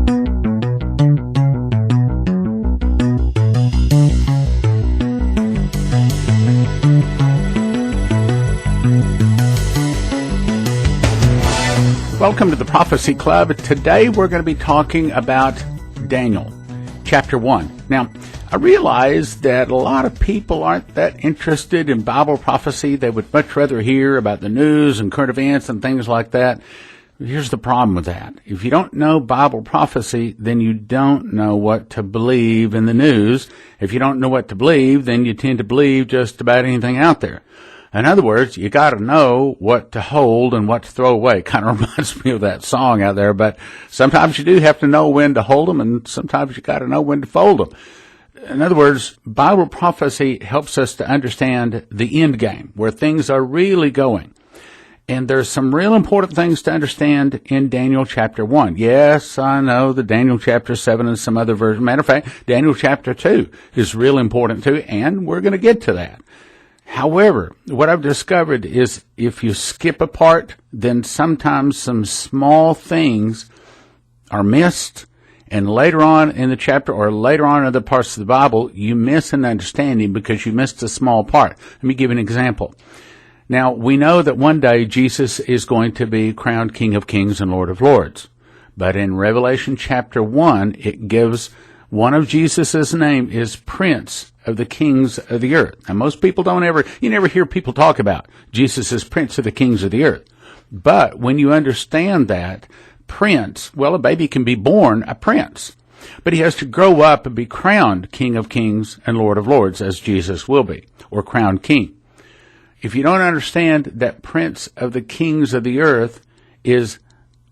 Welcome to the Prophecy Club. Today we're going to be talking about Daniel, chapter 1. Now, I realize that a lot of people aren't that interested in Bible prophecy. They would much rather hear about the news and current events and things like that. Here's the problem with that. If you don't know Bible prophecy, then you don't know what to believe in the news. If you don't know what to believe, then you tend to believe just about anything out there. In other words, you got to know what to hold and what to throw away. Kind of reminds me of that song out there, but sometimes you do have to know when to hold them, and sometimes you got to know when to fold them. In other words, Bible prophecy helps us to understand the end game, where things are really going. And there's some real important things to understand in Daniel chapter 1. Yes, I know the Daniel chapter 7 and some other versions. Matter of fact, Daniel chapter 2 is real important too, and we're going to get to that. However, what I've discovered is if you skip a part, then sometimes some small things are missed, and later on in the chapter or later on in other parts of the Bible, you miss an understanding because you missed a small part. Let me give you an example. Now, we know that one day Jesus is going to be crowned King of Kings and Lord of Lords. But in Revelation chapter 1, it gives one of Jesus' name is Prince of the Kings of the Earth. And most people you never hear people talk about Jesus as Prince of the Kings of the Earth. But when you understand that, Prince, well, a baby can be born a prince. But he has to grow up and be crowned King of Kings and Lord of Lords, as Jesus will be, or crowned King. If you don't understand that Prince of the Kings of the Earth is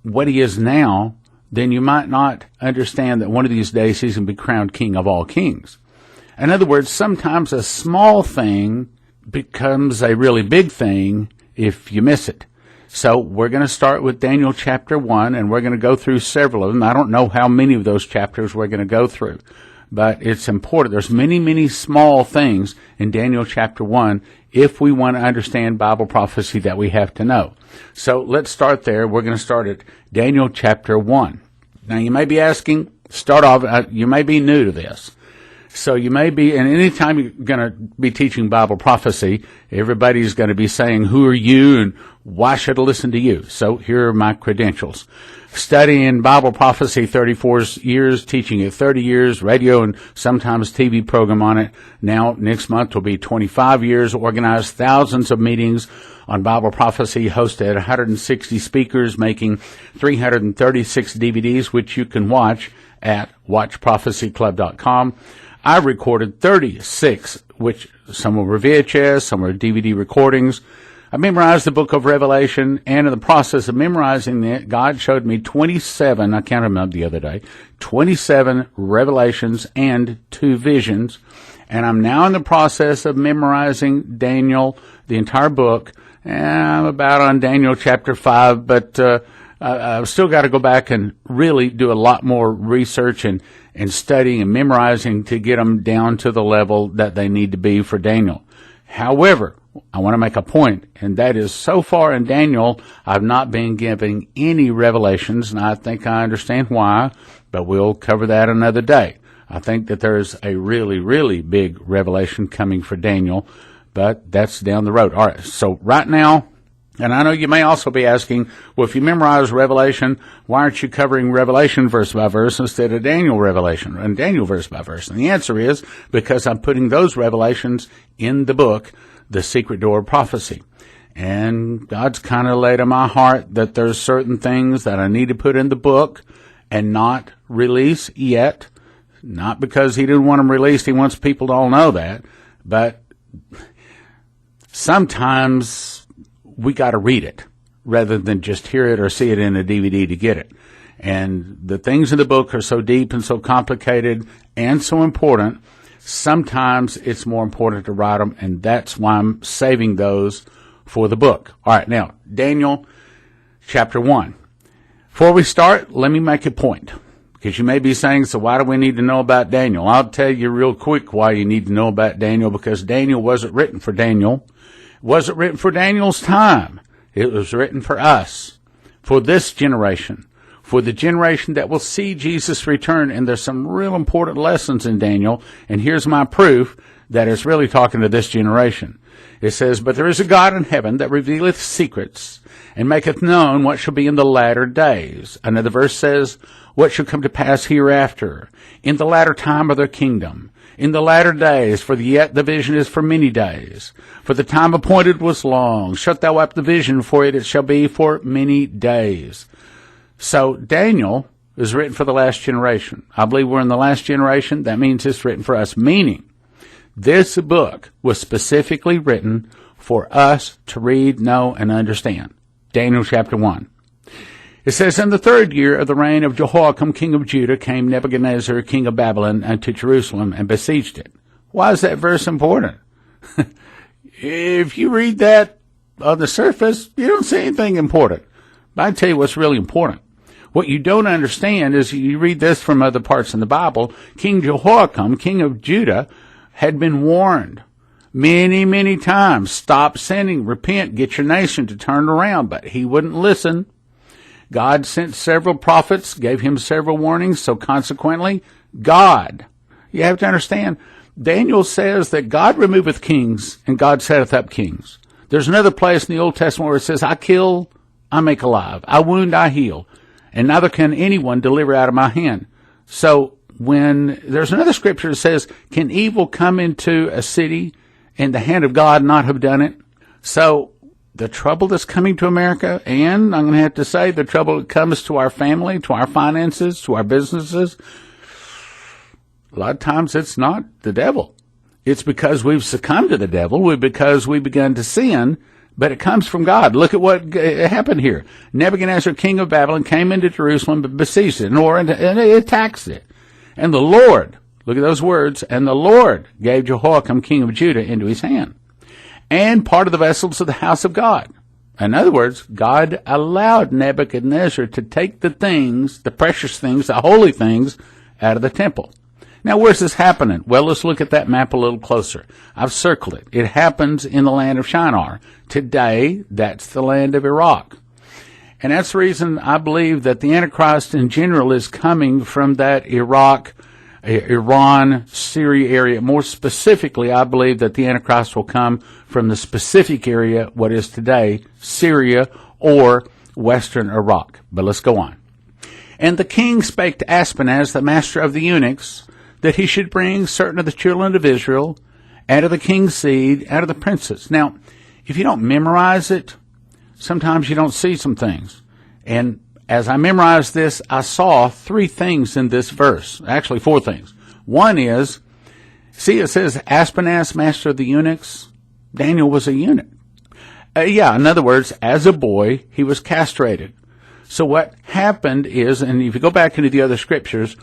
what he is now, then you might not understand that one of these days he's going to be crowned King of all kings. In other words, sometimes a small thing becomes a really big thing if you miss it. So we're going to start with Daniel chapter 1, and we're going to go through several of them. I don't know how many of those chapters we're going to go through, but it's important. There's many, many small things in Daniel chapter 1 if we want to understand Bible prophecy that we have to know. So let's start there. We're going to start at Daniel chapter 1. Now, you may be asking, you may be new to this. So you may be, and anytime you're going to be teaching Bible prophecy, everybody's going to be saying, who are you and why should I listen to you? So here are my credentials. Studying Bible prophecy 34 years, teaching it 30 years, radio and sometimes TV program on it. Now, next month will be 25 years, organized thousands of meetings on Bible prophecy, hosted 160 speakers, making 336 DVDs, which you can watch at watchprophecyclub.com. I recorded 36, which some were VHS, some were DVD recordings. I memorized the book of Revelation, and in the process of memorizing it, God showed me 27, I counted them up the other day, 27 revelations and 2 visions. And I'm now in the process of memorizing Daniel, the entire book. And I'm about on Daniel chapter 5, but I've still got to go back and really do a lot more research and studying and memorizing to get them down to the level that they need to be for Daniel. However, I want to make a point, and that is so far in Daniel, I've not been giving any revelations, and I think I understand why, but we'll cover that another day. I think that there's a really, really big revelation coming for Daniel, but that's down the road. All right, so right now, and I know you may also be asking, well, if you memorize Revelation, why aren't you covering Revelation verse by verse instead of Daniel Revelation and Daniel verse by verse? And the answer is because I'm putting those revelations in the book, The Secret Door of Prophecy. And God's kind of laid on my heart that there's certain things that I need to put in the book and not release yet. Not because he didn't want them released. He wants people to all know that. But sometimes we got to read it rather than just hear it or see it in a DVD to get it. And the things in the book are so deep and so complicated and so important, sometimes it's more important to write them, and that's why I'm saving those for the book. All right, now, Daniel chapter 1. Before we start, let me make a point, because you may be saying, so why do we need to know about Daniel? I'll tell you real quick why you need to know about Daniel, because Daniel wasn't written for Daniel. It wasn't written for Daniel's time. It was written for us, for this generation, for the generation that will see Jesus return. And there's some real important lessons in Daniel. And here's my proof that it's really talking to this generation. It says, "But there is a God in heaven that revealeth secrets, and maketh known what shall be in the latter days." Another verse says, "What shall come to pass hereafter, in the latter time of their kingdom, in the latter days, for yet the vision is for many days. For the time appointed was long. Shut thou up the vision, for it shall be for many days." So Daniel is written for the last generation. I believe we're in the last generation. That means it's written for us, meaning this book was specifically written for us to read, know, and understand. Daniel chapter 1. It says, "In the 3rd year of the reign of Jehoiakim, king of Judah, came Nebuchadnezzar, king of Babylon, unto Jerusalem, and besieged it." Why is that verse important? If you read that on the surface, you don't see anything important. But I tell you what's really important. What you don't understand is, you read this from other parts in the Bible, King Jehoiakim, king of Judah, had been warned many, many times, stop sinning, repent, get your nation to turn around, but he wouldn't listen. God sent several prophets, gave him several warnings, so consequently, God. You have to understand, Daniel says that God removeth kings, and God setteth up kings. There's another place in the Old Testament where it says, "I kill, I make alive. I wound, I heal. And neither can anyone deliver out of my hand." So when there's another scripture that says, "Can evil come into a city and the hand of God not have done it?" So the trouble that's coming to America, and I'm going to have to say the trouble that comes to our family, to our finances, to our businesses, a lot of times it's not the devil. It's because we've succumbed to the devil, because we begun to sin, but it comes from God. Look at what happened here. Nebuchadnezzar, king of Babylon, came into Jerusalem, besieged it, and attacks it. And the Lord, look at those words, "and the Lord gave Jehoiakim, king of Judah, into his hand, and part of the vessels of the house of God." In other words, God allowed Nebuchadnezzar to take the things, the precious things, the holy things, out of the temple. Now, where's this happening? Well, let's look at that map a little closer. I've circled it. It happens in the land of Shinar. Today, that's the land of Iraq. And that's the reason I believe that the Antichrist in general is coming from that Iraq, Iran, Syria area. More specifically, I believe that the Antichrist will come from the specific area, what is today Syria or western Iraq. But let's go on. "And the king spake to Aspenaz, the master of the eunuchs, that he should bring certain of the children of Israel, out of the king's seed, out of the princes." Now, if you don't memorize it, sometimes you don't see some things. And as I memorized this, I saw 3 things in this verse. Actually, 4 things. One is, see, it says Aspenaz, master of the eunuchs. Daniel was a eunuch. In other words, as a boy, he was castrated. So what happened is, and if you go back into the other scriptures,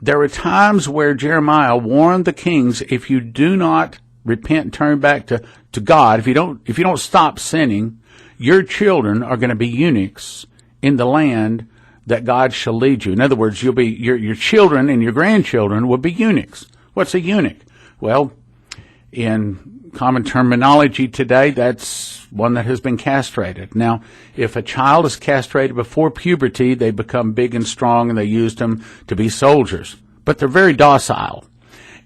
there were times where Jeremiah warned the kings, if you do not repent and turn back to God, if you don't stop sinning, your children are going to be eunuchs in the land that God shall lead you. In other words, you'll be your children and your grandchildren will be eunuchs. What's a eunuch? Well, in common terminology today, that's one that has been castrated. Now, if a child is castrated before puberty, they become big and strong, and they used them to be soldiers. But they're very docile.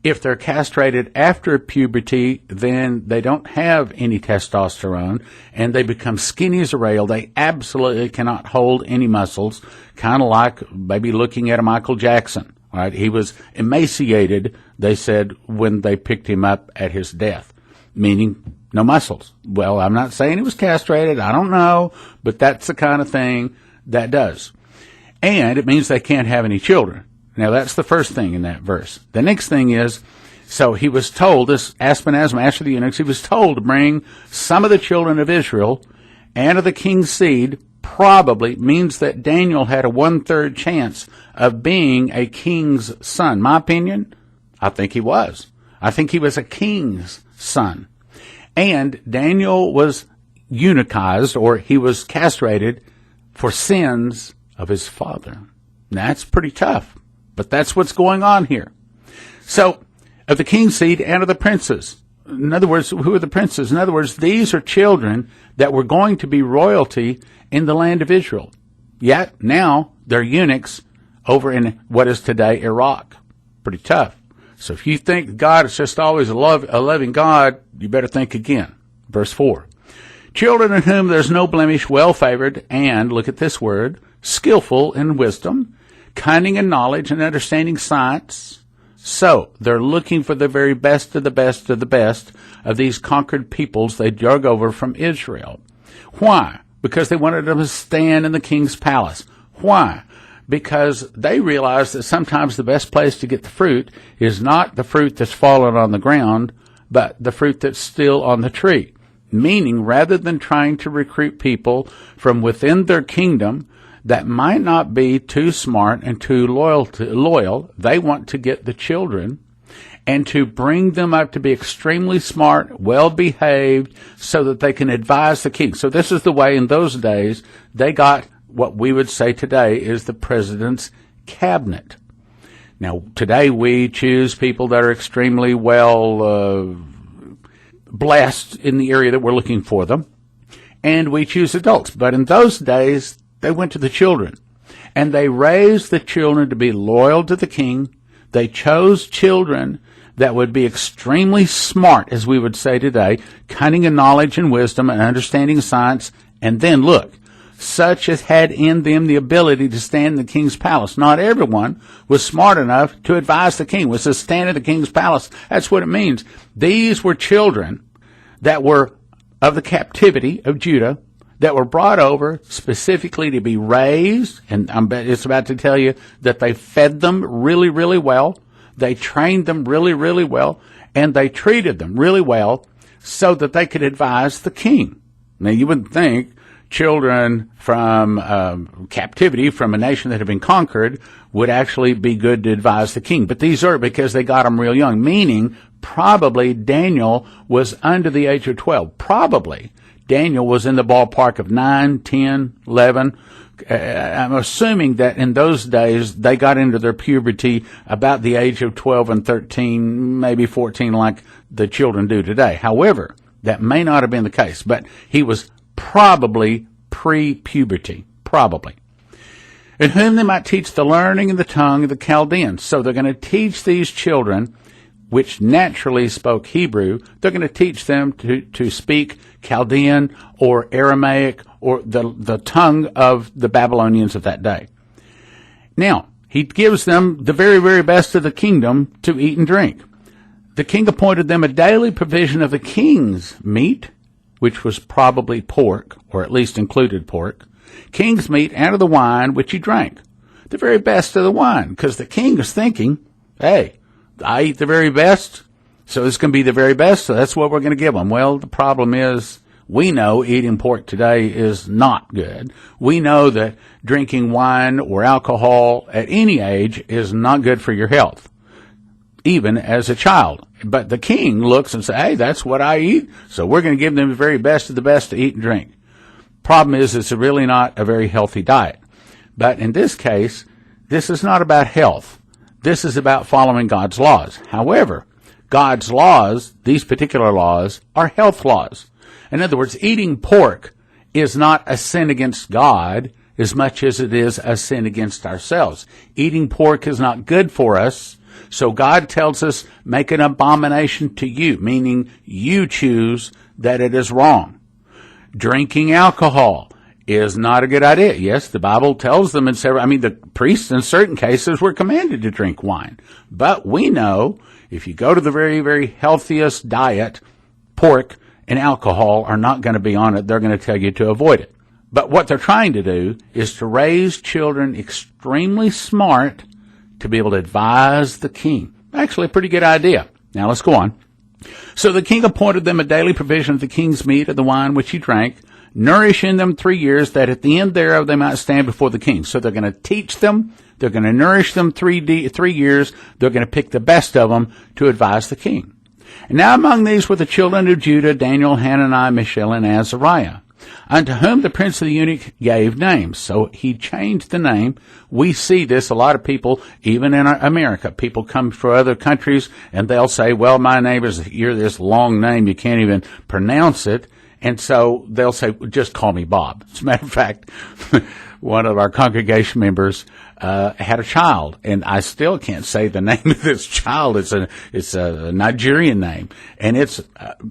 If they're castrated after puberty, then they don't have any testosterone, and they become skinny as a rail. They absolutely cannot hold any muscles, kind of like maybe looking at a Michael Jackson. Right? He was emaciated, they said, when they picked him up at his death, meaning no muscles. Well, I'm not saying he was castrated. I don't know, but that's the kind of thing that does. And it means they can't have any children. Now, that's the first thing in that verse. The next thing is, so he was told, this Aspenaz, master of the eunuchs, he was told to bring some of the children of Israel and of the king's seed. Probably means that Daniel had a 1/3 chance of being a king's son. My opinion, I think he was. I think he was a king's son. And Daniel was eunuchized, or he was castrated for sins of his father. That's pretty tough, but that's what's going on here. So, of the king's seed and of the princes. In other words, who are the princes? In other words, these are children that were going to be royalty in the land of Israel. Yet now They're eunuchs over in what is today Iraq. Pretty tough. So if you think God is just always a loving God, you better think again. Verse 4. Children in whom there's no blemish, well-favored, and, look at this word, skillful in wisdom, cunning in knowledge, and understanding science. So they're looking for the very best of the best of the best of these conquered peoples they drug over from Israel. Why? Because they wanted them to stand in the king's palace. Why? Because they realized that sometimes the best place to get the fruit is not the fruit that's fallen on the ground, but the fruit that's still on the tree. Meaning, rather than trying to recruit people from within their kingdom that might not be too smart and too loyal, they want to get the children and to bring them up to be extremely smart, well-behaved, so that they can advise the king. So this is the way in those days they got what we would say today is the president's cabinet. Now, today we choose people that are extremely well blessed in the area that we're looking for them, and we choose adults. But in those days, they went to the children, and they raised the children to be loyal to the king. They chose children that would be extremely smart, as we would say today, cunning in knowledge and wisdom and understanding science, and then look, such as had in them the ability to stand in the king's palace. Not everyone was smart enough to advise the king, was to stand in the king's palace. That's what it means. These were children that were of the captivity of Judah, that were brought over specifically to be raised, and it's about to tell you that they fed them really, really well, they trained them really, really well, and they treated them really well so that they could advise the king. Now, you wouldn't think children from captivity, from a nation that had been conquered, would actually be good to advise the king. But these are because they got them real young, meaning probably Daniel was under the age of 12. Probably Daniel was in the ballpark of 9, 10, 11. I'm assuming that in those days they got into their puberty about the age of 12 and 13, maybe 14 like the children do today. However, that may not have been the case, but he was probably pre-puberty, probably. In whom they might teach the learning and the tongue of the Chaldeans. So they're going to teach these children, which naturally spoke Hebrew, they're going to teach them to speak Chaldean or Aramaic or the tongue of the Babylonians of that day. Now, he gives them the very, very best of the kingdom to eat and drink. The king appointed them a daily provision of the king's meat, which was probably pork, or at least included pork, king's meat, and of the wine which he drank. The very best of the wine, because the king is thinking, hey, I eat the very best, so it's going to be the very best, so that's what we're going to give them. Well, the problem is, we know eating pork today is not good. We know that drinking wine or alcohol at any age is not good for your health, even as a child. But the king looks and says, hey, that's what I eat, so we're going to give them the very best of the best to eat and drink. Problem is, it's really not a very healthy diet. But in this case, this is not about health. This is about following God's laws. However, God's laws, these particular laws, are health laws. In other words, eating pork is not a sin against God as much as it is a sin against ourselves. Eating pork is not good for us, so God tells us, make an abomination to you, meaning you choose that it is wrong. Drinking alcohol is not a good idea. Yes, the Bible tells them in several, the priests in certain cases were commanded to drink wine. But we know if you go to the very, very healthiest diet, pork and alcohol are not going to be on it. They're going to tell you to avoid it. But what they're trying to do is to raise children extremely smart to be able to advise the king. Actually, a pretty good idea. Now let's go on. So the king appointed them a daily provision of the king's meat and the wine which he drank, nourishing them 3 years, that at the end thereof they might stand before the king. So they're going to teach them, they're going to nourish them 3 years, they're going to pick the best of them to advise the king. And now among these were the children of Judah, Daniel, Hananiah, Mishael, and Azariah, unto whom the prince of the eunuch gave names. So he changed the name. We see this, a lot of people, even in America, people come from other countries and they'll say, well, my name is, you're this long name, you can't even pronounce it. And so they'll say, just call me Bob. As a matter of fact, one of our congregation members had a child, and I still can't say the name of this child. It's a Nigerian name, and it's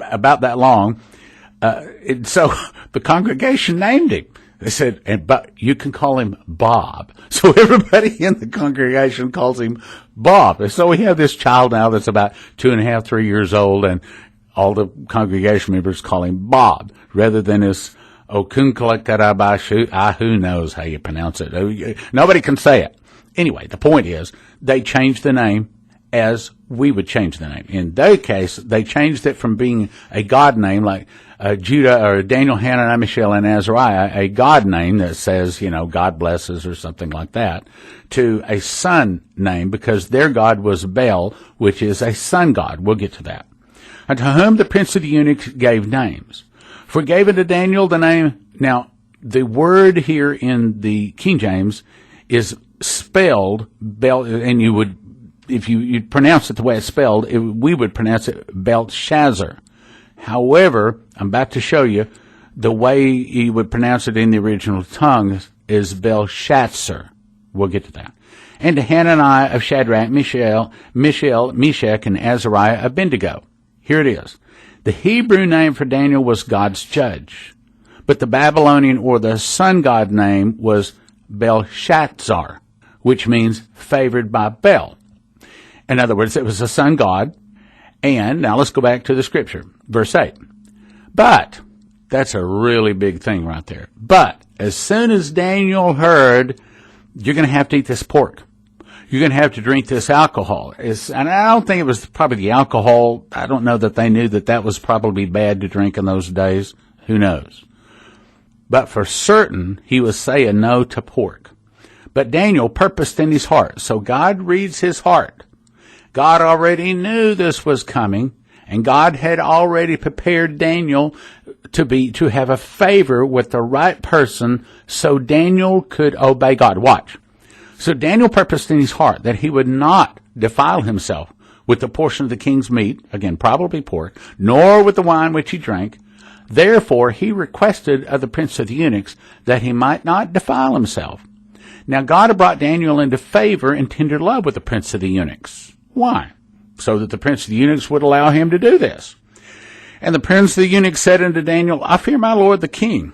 about that long. And so the congregation named him. They said, but you can call him Bob. So everybody in the congregation calls him Bob. And so we have this child now that's about 2.5, 3 years old, and all the congregation members call him Bob rather than his Okunkalaktarabashu. Who knows how you pronounce it? Nobody can say it. Anyway, the point is they changed the name as we would change the name. In their case, they changed it from being a God name like Judah or Daniel, Hananiah, Mishael, and Azariah, a God name that says, God blesses or something like that, to a son name because their God was Baal, which is a sun god. We'll get to that. And to whom the prince of the eunuchs gave names. For he gave unto Daniel the name. Now, the word here in the King James is spelled Bel, and you would, if you pronounce it the way it's spelled, we would pronounce it Belshazzar. However, I'm about to show you the way you would pronounce it in the original tongue is Belshazzar. We'll get to that. And to Hananiah of Shadrach, Mishael, Meshach, and Azariah of Abednego. Here it is. The Hebrew name for Daniel was God's judge, but the Babylonian or the sun god name was Belshazzar, which means favored by Bel. In other words, it was a sun god. And now let's go back to the scripture, verse 8. But, that's a really big thing right there. But, as soon as Daniel heard, you're going to have to eat this pork. You're going to have to drink this alcohol. And I don't think it was probably the alcohol. I don't know that they knew that was probably bad to drink in those days. Who knows? But for certain, he was saying no to pork. But Daniel purposed in his heart. So God reads his heart. God already knew this was coming, and God had already prepared Daniel to have a favor with the right person so Daniel could obey God. Watch. So Daniel purposed in his heart that he would not defile himself with the portion of the king's meat, again, probably pork, nor with the wine which he drank. Therefore, he requested of the prince of the eunuchs that he might not defile himself. Now, God had brought Daniel into favor and tender love with the prince of the eunuchs. Why? So that the prince of the eunuchs would allow him to do this. And the prince of the eunuchs said unto Daniel, I fear my lord the king.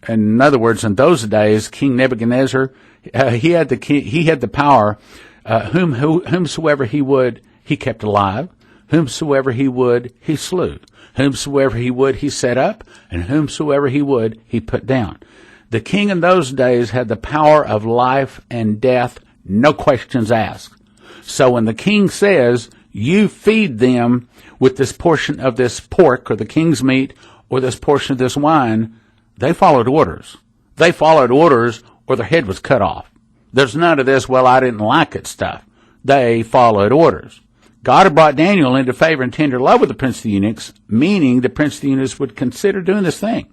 In other words, in those days, King Nebuchadnezzar, he had the power, whomsoever he would, he kept alive. Whomsoever he would, he slew. Whomsoever he would, he set up. And whomsoever he would, he put down. The king in those days had the power of life and death, no questions asked. So when the king says, you feed them with this portion of this pork or the king's meat or this portion of this wine, they followed orders. They followed orders or their head was cut off. There's none of this, well, I didn't like it stuff. They followed orders. God had brought Daniel into favor and tender love with the prince of the eunuchs, meaning the prince of the eunuchs would consider doing this thing.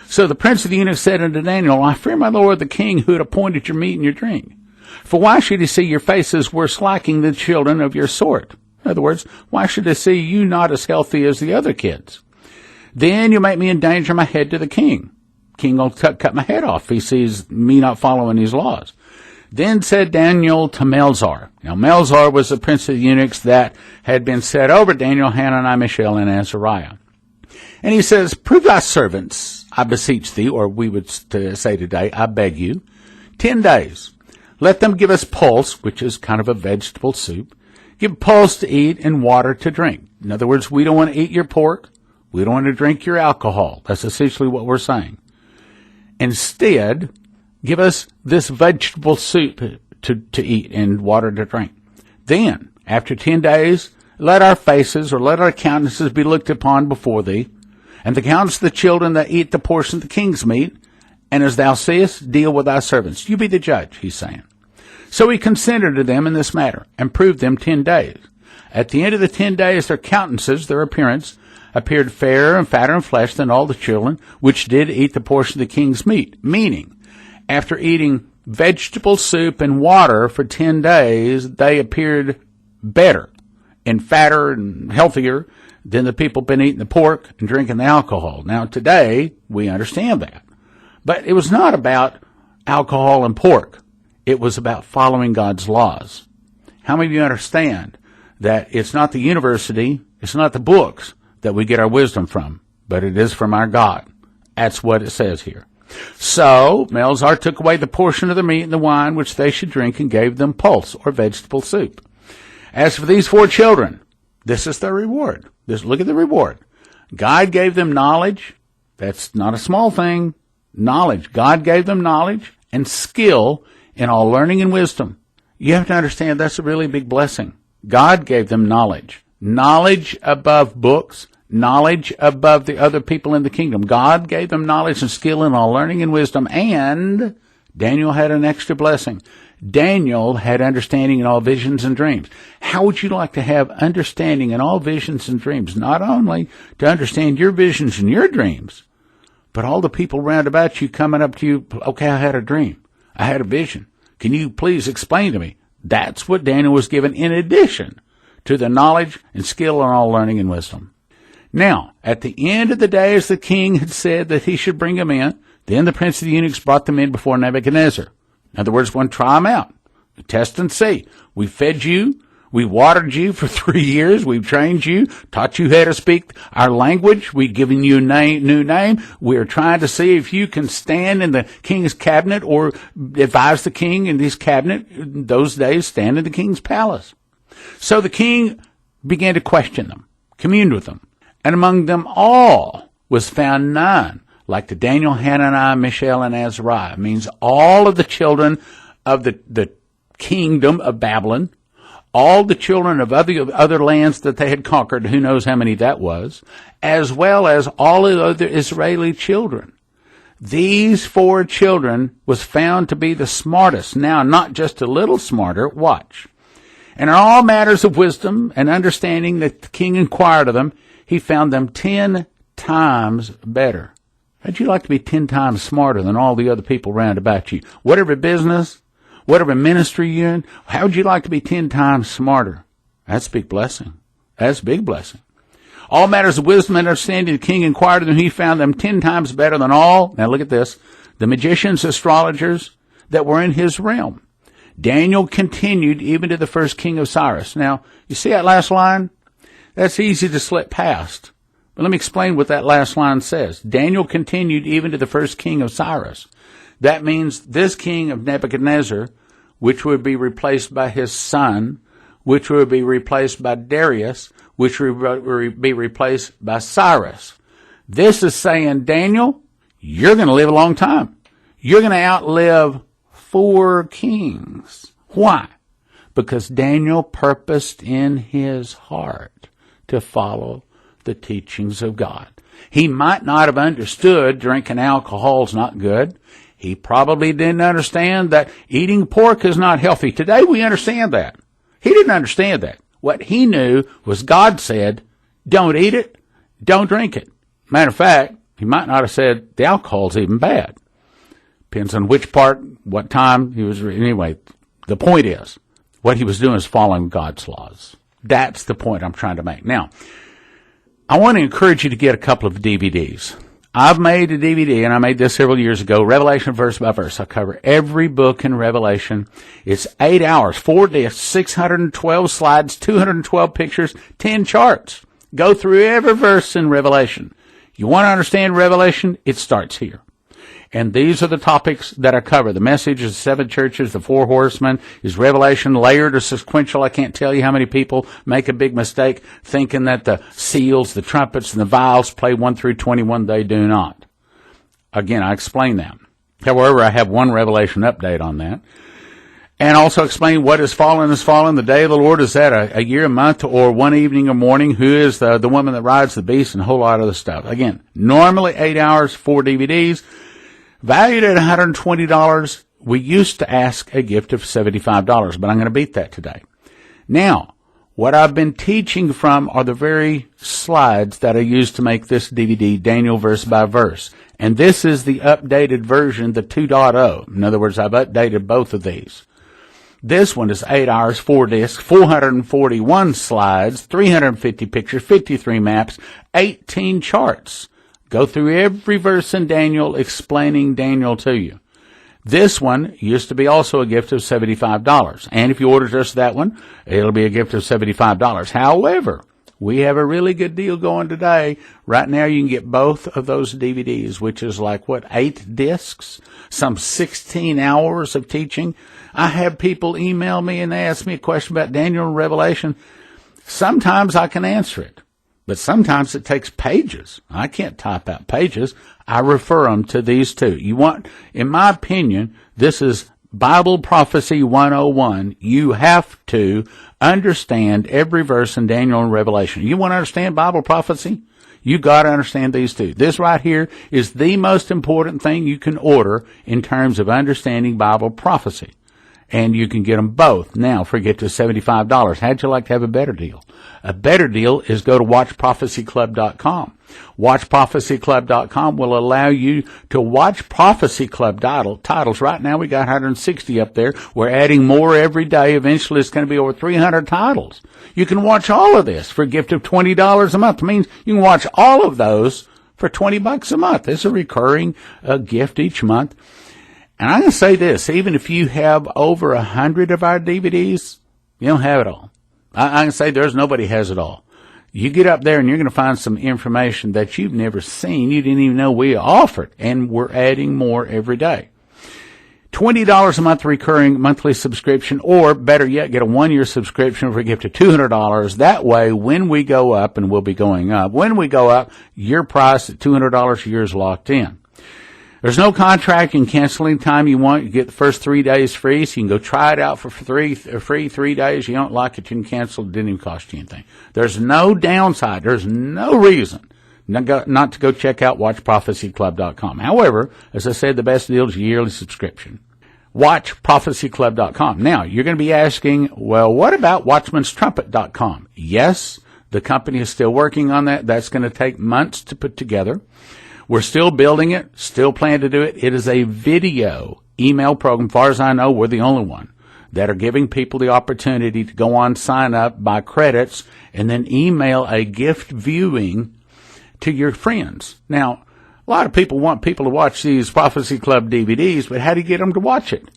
So the prince of the eunuchs said unto Daniel, I fear my lord the king who had appointed your meat and your drink. For why should he see your faces worse lacking than children of your sort? In other words, why should he see you not as healthy as the other kids? Then you make me endanger my head to the king. King will cut my head off if he sees me not following his laws. Then said Daniel to Melzar. Now Melzar was the prince of the eunuchs that had been set over Daniel, Hananiah, Mishael, and Azariah. And he says, prove thy servants, I beseech thee, or we would say today, I beg you, 10 days. Let them give us pulse, which is kind of a vegetable soup. Give pulse to eat and water to drink. In other words, we don't want to eat your pork. We don't want to drink your alcohol. That's essentially what we're saying. Instead, give us this vegetable soup to eat and water to drink. Then, after 10 days, let our faces or let our countenances be looked upon before thee, and the countenance of the children that eat the portion of the king's meat, and as thou seest, deal with thy servants. You be the judge, he's saying. So he consented to them in this matter, and proved them 10 days. At the end of the 10 days, their countenances, their appearance, appeared fairer and fatter in flesh than all the children, which did eat the portion of the king's meat. Meaning, after eating vegetable soup and water for 10 days, they appeared better and fatter and healthier than the people been eating the pork and drinking the alcohol. Now, today, we understand that. But it was not about alcohol and pork. It was about following God's laws. How many of you understand that it's not the university, it's not the books that we get our wisdom from, but it is from our God? That's what it says here. So Melzar took away the portion of the meat and the wine which they should drink and gave them pulse or vegetable soup. As for these 4 children, this is their reward. Look at the reward. God gave them knowledge. That's not a small thing. Knowledge. God gave them knowledge and skill in all learning and wisdom. You have to understand that's a really big blessing. God gave them knowledge. Knowledge above books. Knowledge above the other people in the kingdom. God gave them knowledge and skill in all learning and wisdom, and Daniel had an extra blessing. Daniel had understanding in all visions and dreams. How would you like to have understanding in all visions and dreams? Not only to understand your visions and your dreams, but all the people round about you coming up to you, okay, I had a dream. I had a vision. Can you please explain to me? That's what Daniel was given in addition to the knowledge and skill in all learning and wisdom. Now, at the end of the day, as the king had said that he should bring them in, then the prince of the eunuchs brought them in before Nebuchadnezzar. In other words, one, try them out. Test and see. We fed you. We watered you for 3 years. We've trained you, taught you how to speak our language. We've given you a new name. We're trying to see if you can stand in the king's cabinet or advise the king in his cabinet. In those days, stand in the king's palace. So the king began to question them, communed with them. And among them all was found none, like to Daniel, Hananiah, Mishael, and Azariah. It means all of the children of the kingdom of Babylon, all the children of other lands that they had conquered, who knows how many that was, as well as all of the other Israeli children. These 4 children was found to be the smartest. Now, not just a little smarter, watch. And in all matters of wisdom and understanding that the king inquired of them, he found them 10 times better. How'd you like to be 10 times smarter than all the other people round about you? Whatever business, whatever ministry you're in, how would you like to be 10 times smarter? That's a big blessing. That's a big blessing. All matters of wisdom and understanding, the king inquired of them. He found them 10 times better than all, now look at this, the magicians, astrologers that were in his realm. Daniel continued even to the first king of Cyrus. Now, you see that last line? That's easy to slip past. But let me explain what that last line says. Daniel continued even to the first king of Cyrus. That means this king of Nebuchadnezzar, which would be replaced by his son, which would be replaced by Darius, which would be replaced by Cyrus. This is saying, Daniel, you're going to live a long time. You're going to outlive 4 kings. Why? Because Daniel purposed in his heart to follow the teachings of God. He might not have understood drinking alcohol is not good. He probably didn't understand that eating pork is not healthy. Today we understand that. He didn't understand that. What he knew was God said, don't eat it, don't drink it. Matter of fact, he might not have said the alcohol's even bad. Depends on which part, what time he was. Anyway, the point is, what he was doing is following God's laws. That's the point I'm trying to make. Now, I want to encourage you to get a couple of DVDs. I've made a DVD, and I made this several years ago, Revelation verse by verse. I cover every book in Revelation. It's 8 hours, 4 discs, 612 slides, 212 pictures, 10 charts. Go through every verse in Revelation. You want to understand Revelation? It starts here. And these are the topics that I cover. The message is 7 churches, the 4 horsemen, is Revelation layered or sequential. I can't tell you how many people make a big mistake thinking that the seals, the trumpets, and the vials play 1 through 21. They do not. Again, I explain that. However, I have one Revelation update on that. And also explain what is fallen. The day of the Lord. Is that a year, a month, or one evening or morning? Who is the woman that rides the beast, and a whole lot of other stuff. Again, normally 8 hours, 4 DVDs. Valued at $120, we used to ask a gift of $75, but I'm going to beat that today. Now, what I've been teaching from are the very slides that I used to make this DVD, Daniel verse by verse. And this is the updated version, the 2.0. In other words, I've updated both of these. This one is 8 hours, 4 discs, 441 slides, 350 pictures, 53 maps, 18 charts. Go through every verse in Daniel, explaining Daniel to you. This one used to be also a gift of $75. And if you order just that one, it'll be a gift of $75. However, we have a really good deal going today. Right now, you can get both of those DVDs, which is like, 8 discs? Some 16 hours of teaching. I have people email me and they ask me a question about Daniel and Revelation. Sometimes I can answer it, but sometimes it takes pages. I can't type out pages. I refer them to these two. In my opinion, this is Bible Prophecy 101. You have to understand every verse in Daniel and Revelation. You want to understand Bible prophecy? You got to understand these two. This right here is the most important thing you can order in terms of understanding Bible prophecy. And you can get them both. Now, forget to $75. How'd you like to have a better deal? A better deal is go to watchprophecyclub.com. Watchprophecyclub.com will allow you to watch Prophecy Club titles. Right now, we got 160 up there. We're adding more every day. Eventually, it's going to be over 300 titles. You can watch all of this for a gift of $20 a month. It means you can watch all of those for $20 a month. It's a recurring gift each month. And I'm going to say this, even if you have over 100 of our DVDs, you don't have it all. I can say there's nobody has it all. You get up there and you're going to find some information that you've never seen. You didn't even know we offered, and we're adding more every day. $20 a month recurring monthly subscription, or better yet, get a 1-year subscription for a gift of $200. That way, when we go up, and we'll be going up, when we go up, your price at $200 a year is locked in. There's no contract. You can cancel any time you want. You get the first 3 days free, so you can go try it out for free 3 days. You don't like it, you can cancel. It didn't even cost you anything. There's no downside. There's no reason not to go check out watchprophecyclub.com. However, as I said, the best deal is a yearly subscription. Watchprophecyclub.com. Now, you're going to be asking, well, what about watchmanstrumpet.com? Yes, the company is still working on that. That's going to take months to put together. We're still building it, still plan to do it. It is a video email program. As far as I know, we're the only one that are giving people the opportunity to go on, sign up, buy credits, and then email a gift viewing to your friends. Now, a lot of people want people to watch these Prophecy Club DVDs, but how do you get them to watch it?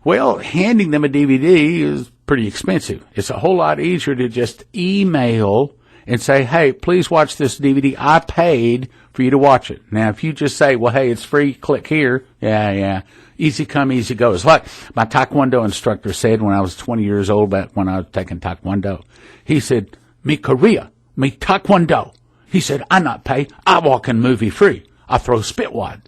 Well, handing them a DVD is pretty expensive. It's a whole lot easier to just email and say, hey, please watch this DVD. I paid for you to watch it. Now, if you just say, well, hey, it's free, click here. Yeah. Easy come, easy go. It's like my Taekwondo instructor said when I was 20 years old, back when I was taking Taekwondo. He said, me Korea, me Taekwondo. He said, I not pay. I walk in movie free. I throw spit wad.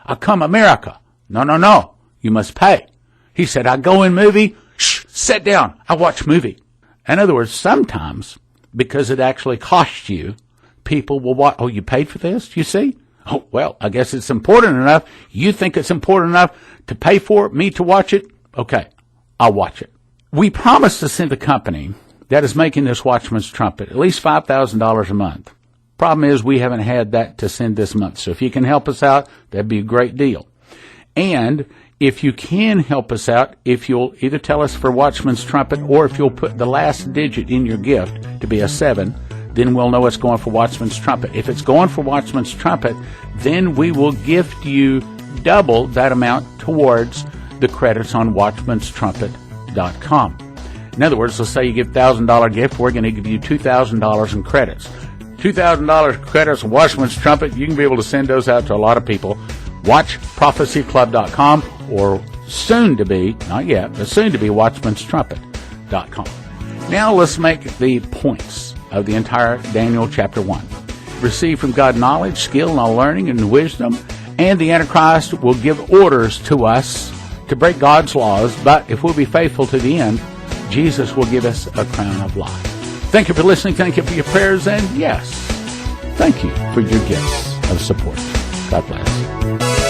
I come America. No. You must pay. He said, I go in movie. Shh, sit down. I watch movie. In other words, sometimes, because it actually costs you, people will watch. Oh, you paid for this, you see? Oh, well, I guess it's important enough. You think it's important enough to pay for it, me to watch it? Okay, I'll watch it. We promised to send a company that is making this Watchman's Trumpet at least $5,000 a month. Problem is, we haven't had that to send this month. So if you can help us out, that'd be a great deal. And if you can help us out, if you'll either tell us for Watchman's Trumpet or if you'll put the last digit in your gift to be a 7, then we'll know it's going for Watchman's Trumpet. If it's going for Watchman's Trumpet, then we will gift you double that amount towards the credits on watchmanstrumpet.com. In other words, let's say you give $1,000 gift, we're going to give you $2,000 in credits. $2,000 credits on Watchman's Trumpet, you can be able to send those out to a lot of people. WatchProphecyClub.com or soon to be, not yet, but soon to be Watchman'sTrumpet.com. Now let's make the points of the entire Daniel chapter 1. Receive from God knowledge, skill, and learning, and wisdom, and the Antichrist will give orders to us to break God's laws, but if we'll be faithful to the end, Jesus will give us a crown of life. Thank you for listening. Thank you for your prayers, and yes, thank you for your gifts of support. God bless.